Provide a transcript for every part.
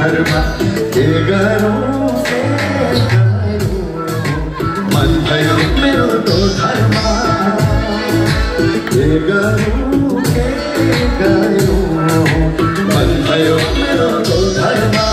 मुहारमा के गरौँ मन भयो मेरो दोधारमा के गरौँ मन भयो मेरो दोधारमा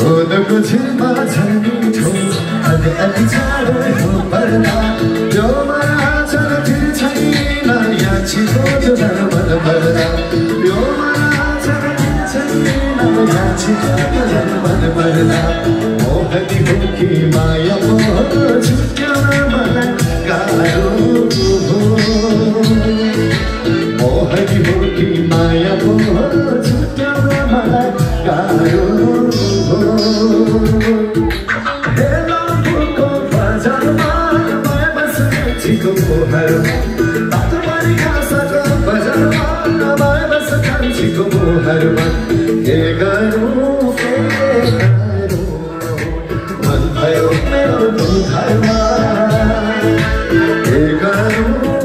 कोदोको छिरमा झर्नी छौ अलि अलि जाडो हो पर्दा यो माया छन फिर छैन यहाँ छिटो जुदार मन पर्दा यो माया छन फिर छैन यहाँ छिटो जुदार मन पर्दा मोहनी हो कि माया मोह छुट्याउन मलाई गाह्रो हो मोहनी हो कि माया मोह छुट्याउन मलाई गाह्रो के गरौँ मन भयो मेरो दोधारमा के गरौँ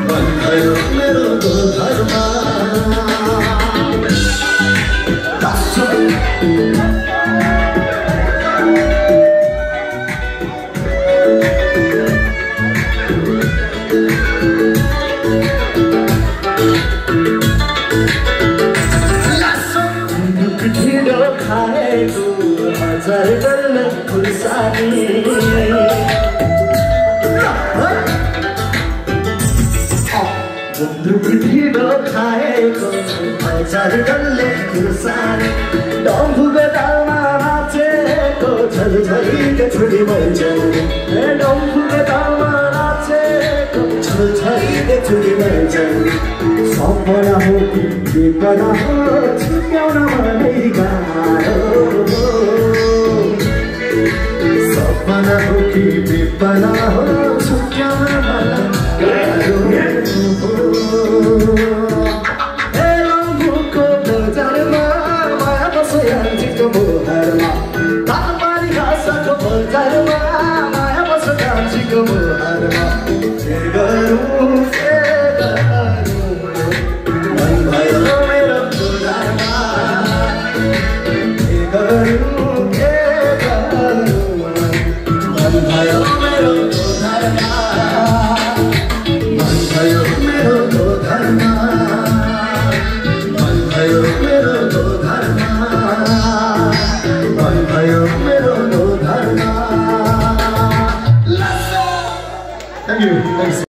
मन भयो मेरो दोधारमा हजार डल्ले खुर्सानी गुन्द्रुक ढिँडो खाएको हजार डल्ले खुर्सानी डम्फुको दालमा नाचेको छलछलीको छुरी भन्छन् डम्फुको दालमा नाचेको छलछलीको छुरी भन्छन् सपना हो कि विपना हो छुट्याउन मलाई गाह्रो सपना हो कि विपना हो छुट्याउन मलाई गाह्रो